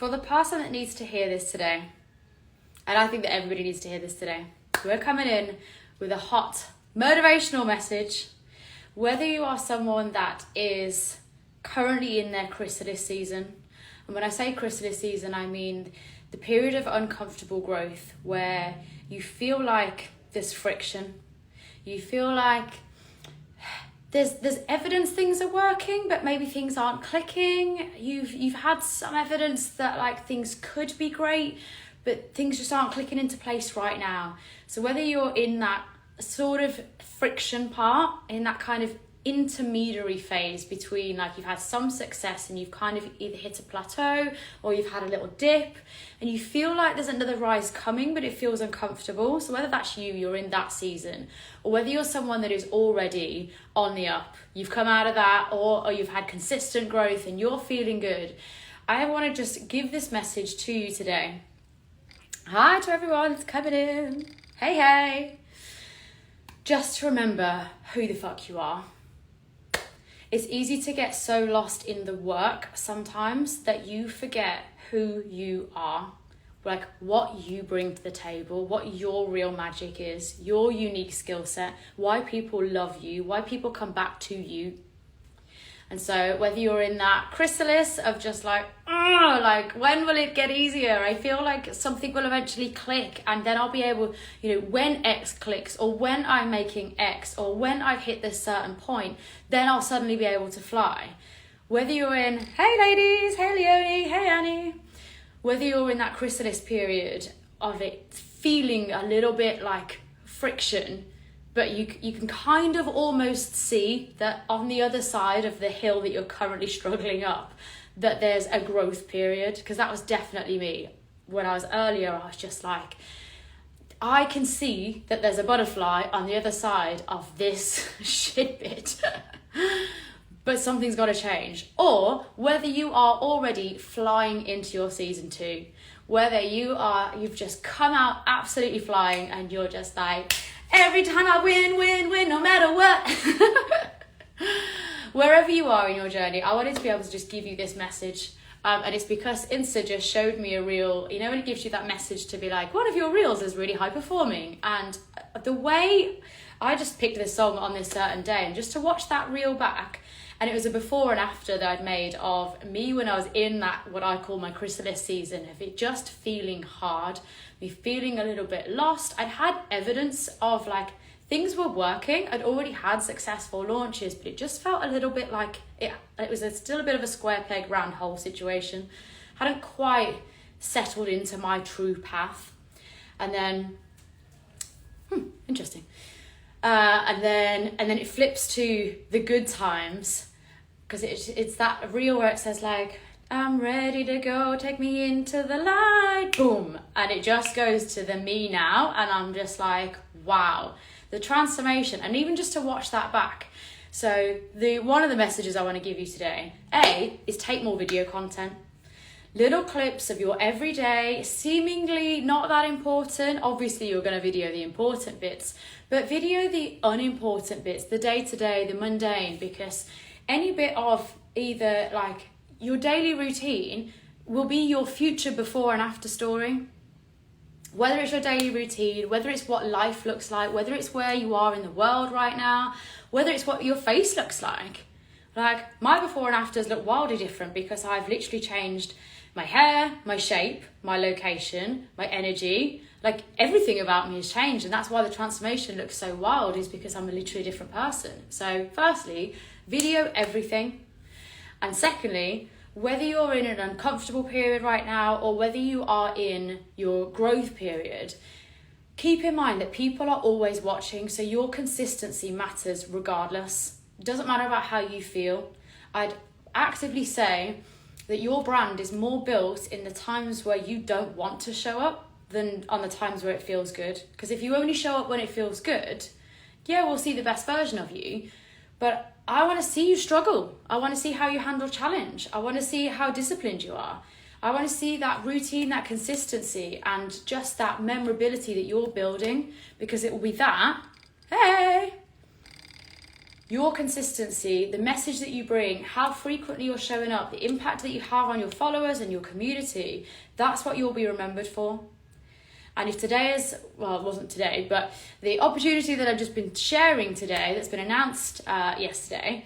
for the person that needs to hear this today, and I think that everybody needs to hear this today, we're coming in with a hot motivational message. Whether you are someone that is currently in their chrysalis season, and when I say chrysalis season, I mean the period of uncomfortable growth where you feel like there's friction, you feel like there's evidence things are working, but maybe things aren't clicking. You've had some evidence that like things could be great, but things just aren't clicking into place right now. So whether you're in that sort of friction part, in that kind of intermediary phase between like you've had some success and you've kind of either hit a plateau or you've had a little dip and you feel like there's another rise coming but it feels uncomfortable. So whether that's you're in that season, or whether you're someone that is already on the up, you've come out of that, or you've had consistent growth and you're feeling good, I want to just give this message to you today. Hi to everyone that's coming in. Hey. Just remember who the fuck you are. It's easy to get so lost in the work sometimes that you forget who you are, like what you bring to the table, what your real magic is, your unique skill set, why people love you, why people come back to you. And so whether you're in that chrysalis of just like when will it get easier? I feel like something will eventually click and then I'll be able, when X clicks, or when I'm making X, or when I've hit this certain point, then I'll suddenly be able to fly. Whether you're in, hey ladies, hey Leonie, hey Annie, whether you're in that chrysalis period of it feeling a little bit like friction, but you can kind of almost see that on the other side of the hill that you're currently struggling up, that there's a growth period, because that was definitely me. When I was earlier, I was just like, I can see that there's a butterfly on the other side of this shit bit, but something's got to change. Or whether you are already flying into your season 2, whether you've just come out absolutely flying and you're just like, every time I win, no matter what. Wherever you are in your journey, I wanted to be able to just give you this message. And it's because Insta just showed me a reel, when it gives you that message to be like, one of your reels is really high performing. And the way I just picked this song on this certain day, and just to watch that reel back, and it was a before and after that I'd made of me when I was in that, what I call my chrysalis season, of it just feeling hard, me feeling a little bit lost. I'd had evidence of like things were working. I'd already had successful launches, but it just felt a little bit like it was still a bit of a square peg round hole situation. Hadn't quite settled into my true path. And then, interesting. And then it flips to the good times, because it's that reel where it says like, I'm ready to go, take me into the light, boom. And it just goes to the me now. And I'm just like, wow, the transformation. And even just to watch that back. So one of the messages I want to give you today, is take more video content. Little clips of your everyday, seemingly not that important. Obviously you're going to video the important bits, but video the unimportant bits, the day-to-day, the mundane, because any bit of either like your daily routine will be your future before and after story. Whether it's your daily routine, whether it's what life looks like, whether it's where you are in the world right now, whether it's what your face looks like. Like my before and afters look wildly different because I've literally changed my hair, my shape, my location, my energy, like everything about me has changed. And that's why the transformation looks so wild, is because I'm a literally different person. So firstly, video everything. And secondly, whether you're in an uncomfortable period right now or whether you are in your growth period, keep in mind that people are always watching, so your consistency matters regardless. It doesn't matter about how you feel. I'd actively say that your brand is more built in the times where you don't want to show up than on the times where it feels good. Because if you only show up when it feels good, yeah, we'll see the best version of you. But I want to see you struggle. I want to see how you handle challenge. I want to see how disciplined you are. I want to see that routine, that consistency, and just that memorability that you're building, because it will be that, hey, your consistency, the message that you bring, how frequently you're showing up, the impact that you have on your followers and your community, that's what you'll be remembered for. And if today is, well, it wasn't today, but the opportunity that I've just been sharing today, that's been announced yesterday,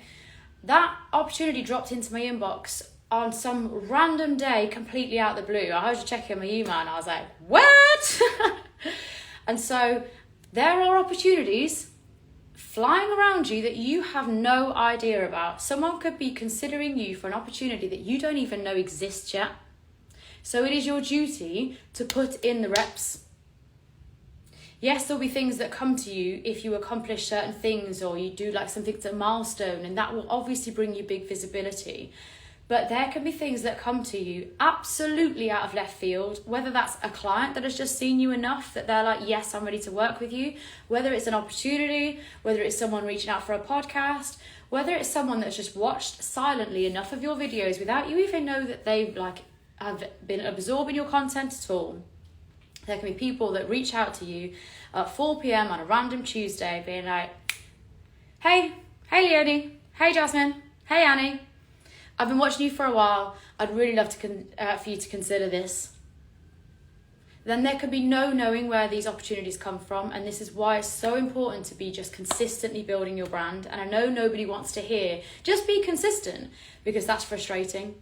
that opportunity dropped into my inbox on some random day, completely out of the blue. I was just checking my email and I was like, what? And so there are opportunities flying around you that you have no idea about. Someone could be considering you for an opportunity that you don't even know exists yet. So it is your duty to put in the reps. Yes, there'll be things that come to you if you accomplish certain things, or you do like something that's a milestone, and that will obviously bring you big visibility. But there can be things that come to you absolutely out of left field, whether that's a client that has just seen you enough that they're like, yes, I'm ready to work with you, whether it's an opportunity, whether it's someone reaching out for a podcast, whether it's someone that's just watched silently enough of your videos without you even know that they've have been absorbing your content at all. There can be people that reach out to you at 4 p.m. on a random Tuesday being like, hey Leonie, hey Jasmine, hey Annie, I've been watching you for a while. I'd really love to for you to consider this. Then there could be no knowing where these opportunities come from, and this is why it's so important to be just consistently building your brand. And I know nobody wants to hear, just be consistent, because that's frustrating.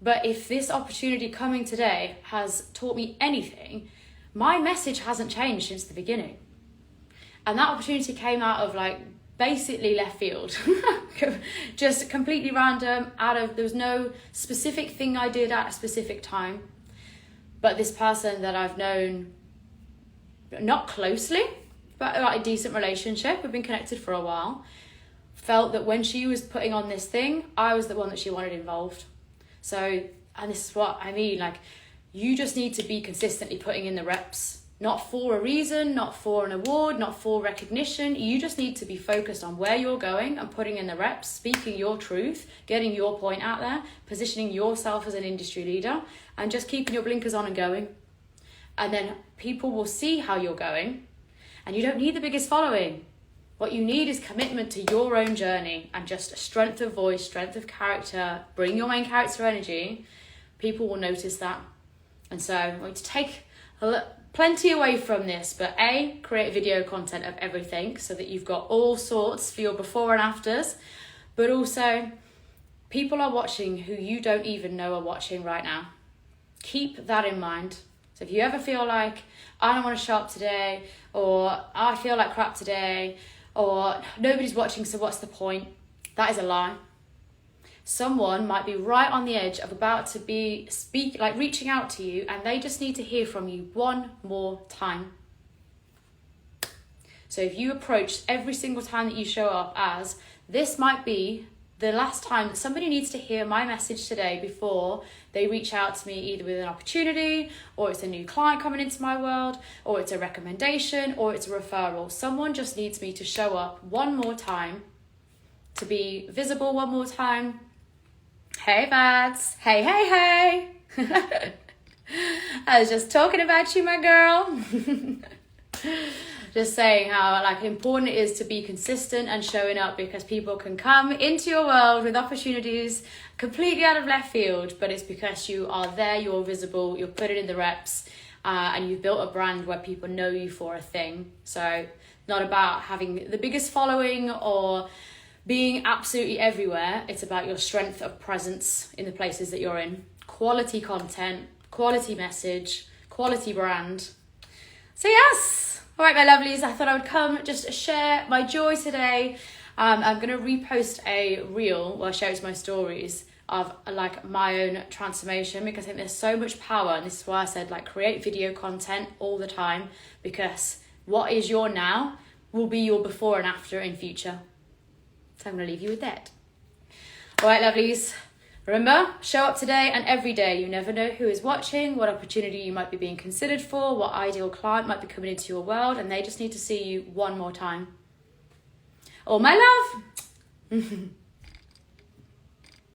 But if this opportunity coming today has taught me anything, my message hasn't changed since the beginning. And that opportunity came out of basically left field. Just completely random, there was no specific thing I did at a specific time. But this person that I've known, not closely, but a decent relationship, we've been connected for a while, felt that when she was putting on this thing, I was the one that she wanted involved. So, and this is what I mean, you just need to be consistently putting in the reps. Not for a reason, not for an award, not for recognition. You just need to be focused on where you're going and putting in the reps, speaking your truth, getting your point out there, positioning yourself as an industry leader, and just keeping your blinkers on and going. And then people will see how you're going, and you don't need the biggest following. What you need is commitment to your own journey and just strength of voice, strength of character. Bring your main character energy. People will notice that. And so I'm going to take plenty away from this, but create video content of everything so that you've got all sorts for your before and afters, but also people are watching who you don't even know are watching right now. Keep that in mind. So if you ever feel like, I don't want to show up today, or I feel like crap today, or nobody's watching, so what's the point? That is a lie. Someone might be right on the edge of about to be reaching out to you, and they just need to hear from you one more time. So if you approach every single time that you show up as, this might be the last time that somebody needs to hear my message today before they reach out to me, either with an opportunity, or it's a new client coming into my world, or it's a recommendation, or it's a referral. Someone just needs me to show up one more time, to be visible one more time. Hey Vads, hey, hey, hey. I was just talking about you, my girl. Just saying how important it is to be consistent and showing up, because people can come into your world with opportunities completely out of left field, but it's because you are there, you're visible, you're putting in the reps, and you've built a brand where people know you for a thing. So not about having the biggest following or being absolutely everywhere. It's about your strength of presence in the places that you're in. Quality content, quality message, quality brand. So yes. All right, my lovelies, I thought I would come just share my joy today. I'm going to repost a reel where I share my stories of my own transformation, because I think there's so much power. And this is why I said create video content all the time, because what is your now will be your before and after in future. So I'm going to leave you with that. All right, lovelies. Remember, show up today and every day. You never know who is watching, what opportunity you might be being considered for, what ideal client might be coming into your world, and they just need to see you one more time. All my love.